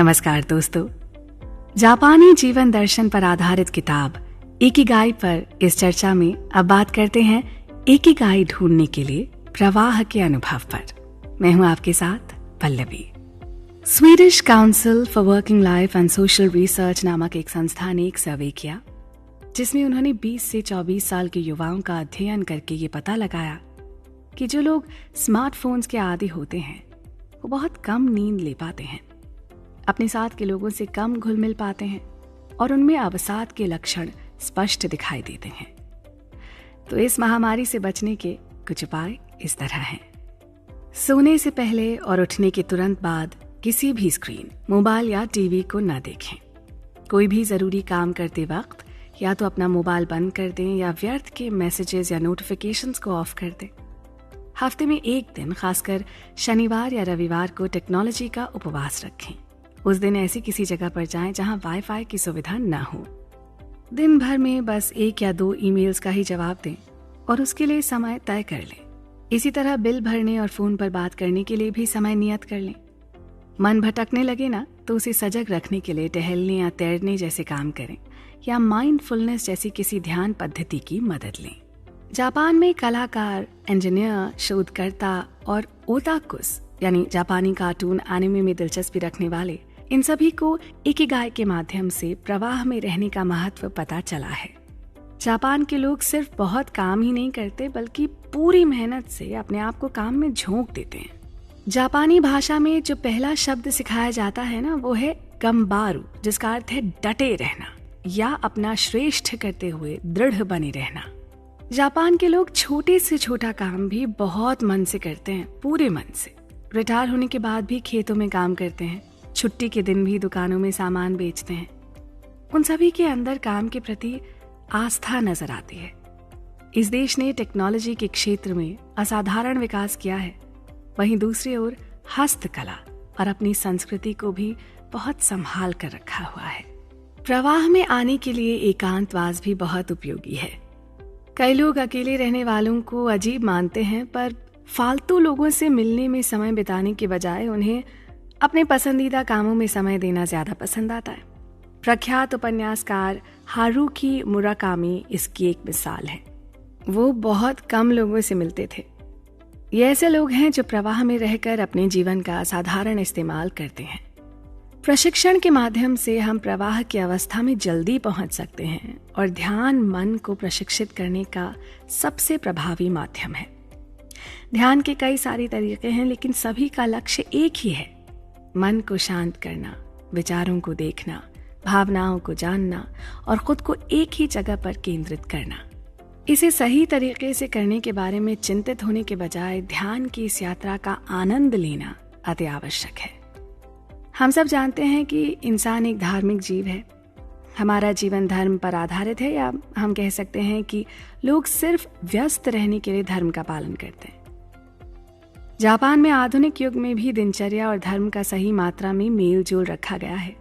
नमस्कार दोस्तों, जापानी जीवन दर्शन पर आधारित किताब इकिगाई पर इस चर्चा में अब बात करते हैं इकिगाई ढूंढने के लिए प्रवाह के अनुभव पर। मैं हूं आपके साथ Pallavi. Swedish council for working life and social research नामक एक संस्था ने एक सर्वे किया जिसमें उन्होंने 20 से 24 साल के युवाओं का अध्ययन करके ये पता लगाया कि जो लोग स्मार्टफोन्स के आदी होते हैं वो बहुत कम नींद ले पाते हैं, अपने साथ के लोगों से कम घुल मिल पाते हैं और उनमें अवसाद के लक्षण स्पष्ट दिखाई देते हैं। तो इस महामारी से बचने के कुछ उपाय इस तरह हैं। सोने से पहले और उठने के तुरंत बाद किसी भी स्क्रीन, मोबाइल या टीवी को न देखें। कोई भी जरूरी काम करते वक्त या तो अपना मोबाइल बंद कर दें या व्यर्थ के मैसेजेस या नोटिफिकेशंस को ऑफ कर दें। हफ्ते में एक दिन, खासकर शनिवार या रविवार को, टेक्नोलॉजी का उपवास रखें। उस दिन ऐसी किसी जगह पर जाएं जहां वाईफाई की सुविधा न हो। दिन भर में बस 1 या 2 ईमेल्स का ही जवाब दें और उसके लिए समय तय कर लें। इसी तरह बिल भरने और फोन पर बात करने के लिए भी समय नियत कर लें। मन भटकने लगे ना तो उसे सजग रखने के लिए टहलने या तैरने जैसे काम करें या माइंडफुलनेस जैसी किसी ध्यान पद्धति की मदद लें। जापान में कलाकार, इंजीनियर, शोधकर्ता और ओताकुस यानी जापानी कार्टून एनिमे में दिलचस्पी रखने वाले, इन सभी को इकिगाई के माध्यम से प्रवाह में रहने का महत्व पता चला है। जापान के लोग सिर्फ बहुत काम ही नहीं करते बल्कि पूरी मेहनत से अपने आप को काम में झोंक देते हैं। जापानी भाषा में जो पहला शब्द सिखाया जाता है ना, वो है गम्बारू, जिसका अर्थ है डटे रहना या अपना श्रेष्ठ करते हुए दृढ़ बने रहना। जापान के लोग छोटे से छोटा काम भी बहुत मन से करते हैं, पूरे मन से। रिटायर होने के बाद भी खेतों में काम करते हैं, छुट्टी के दिन भी दुकानों में सामान बेचते हैं। उन सभी के अंदर काम के प्रति आस्था नजर आती है। इस देश ने टेक्नोलॉजी के क्षेत्र में असाधारण विकास किया है, वहीं दूसरी ओर हस्तकला और अपनी संस्कृति को भी बहुत संभाल कर रखा हुआ है। प्रवाह में आने के लिए एकांतवास भी बहुत उपयोगी है। कई लोग अकेले रहने वालों को अजीब मानते हैं, पर फालतू लोगों से मिलने में समय बिताने के बजाय उन्हें अपने पसंदीदा कामों में समय देना ज्यादा पसंद आता है। प्रख्यात उपन्यासकार हारुकी मुराकामी इसकी एक मिसाल है। वो बहुत कम लोगों से मिलते थे। ये ऐसे लोग हैं जो प्रवाह में रहकर अपने जीवन का असाधारण इस्तेमाल करते हैं। प्रशिक्षण के माध्यम से हम प्रवाह की अवस्था में जल्दी पहुंच सकते हैं और ध्यान मन को प्रशिक्षित करने का सबसे प्रभावी माध्यम है। ध्यान के कई सारे तरीके हैं, लेकिन सभी का लक्ष्य एक ही है, मन को शांत करना, विचारों को देखना, भावनाओं को जानना और खुद को एक ही जगह पर केंद्रित करना। इसे सही तरीके से करने के बारे में चिंतित होने के बजाय ध्यान की इस यात्रा का आनंद लेना अति आवश्यक है। हम सब जानते हैं कि इंसान एक धार्मिक जीव है। हमारा जीवन धर्म पर आधारित है, या हम कह सकते हैं कि लोग सिर्फ व्यस्त रहने के लिए धर्म का पालन करते हैं। जापान में आधुनिक युग में भी दिनचर्या और धर्म का सही मात्रा में मेल जोल रखा गया है।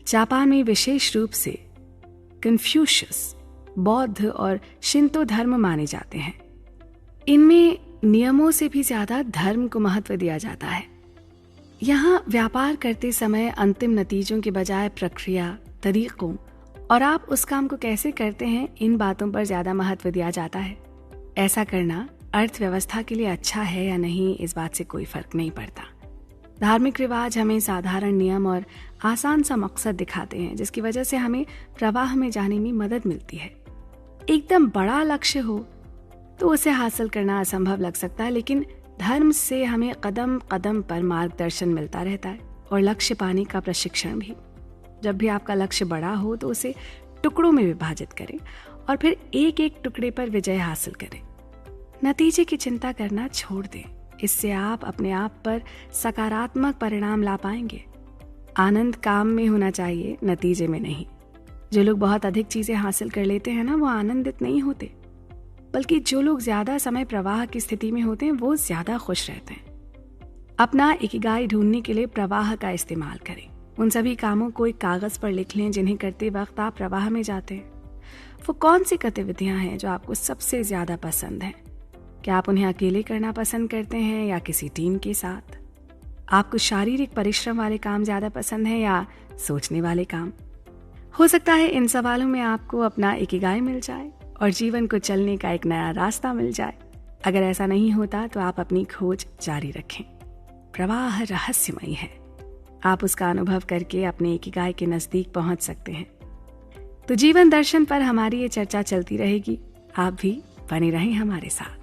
जापान में विशेष रूप से कन्फ्यूशियस, बौद्ध और शिंतो धर्म माने जाते हैं। इनमें नियमों से भी ज्यादा धर्म को महत्व दिया जाता है। यहाँ व्यापार करते समय अंतिम नतीजों के बजाय प्रक्रिया, तरीकों और आप उस काम को कैसे करते हैं, इन बातों पर ज्यादा महत्व दिया जाता है। ऐसा करना अर्थव्यवस्था के लिए अच्छा है या नहीं, इस बात से कोई फर्क नहीं पड़ता। धार्मिक रिवाज हमें साधारण नियम और आसान सा मकसद दिखाते हैं, जिसकी वजह से हमें प्रवाह में जाने में मदद मिलती है। एकदम बड़ा लक्ष्य हो तो उसे हासिल करना असंभव लग सकता है, लेकिन धर्म से हमें कदम कदम पर मार्गदर्शन मिलता रहता है और लक्ष्य पाने का प्रशिक्षण भी। जब भी आपका लक्ष्य बड़ा हो तो उसे टुकड़ों में विभाजित करें और फिर एक एक टुकड़े पर विजय हासिल करें। नतीजे की चिंता करना छोड़ दें, इससे आप अपने आप पर सकारात्मक परिणाम ला पाएंगे। आनंद काम में होना चाहिए, नतीजे में नहीं। जो लोग बहुत अधिक चीजें हासिल कर लेते हैं ना, वो आनंदित नहीं होते, बल्कि जो लोग ज्यादा समय प्रवाह की स्थिति में होते हैं वो ज्यादा खुश रहते हैं। अपना इकिगाई ढूंढने के लिए प्रवाह का इस्तेमाल करें। उन सभी कामों को एक कागज पर लिख लें जिन्हें करते वक्त आप प्रवाह में जाते हैं। वो कौन सी गतिविधियां हैं जो आपको सबसे ज्यादा पसंद हैं? क्या आप उन्हें अकेले करना पसंद करते हैं या किसी टीम के साथ? आपको शारीरिक परिश्रम वाले काम ज्यादा पसंद है या सोचने वाले काम? हो सकता है इन सवालों में आपको अपना इकिगाई मिल जाए और जीवन को चलने का एक नया रास्ता मिल जाए। अगर ऐसा नहीं होता तो आप अपनी खोज जारी रखें। प्रवाह रहस्यमयी है, आप उसका अनुभव करके अपने इकिगाई के नजदीक पहुंच सकते हैं। तो जीवन दर्शन पर हमारी ये चर्चा चलती रहेगी, आप भी बने रहें हमारे साथ।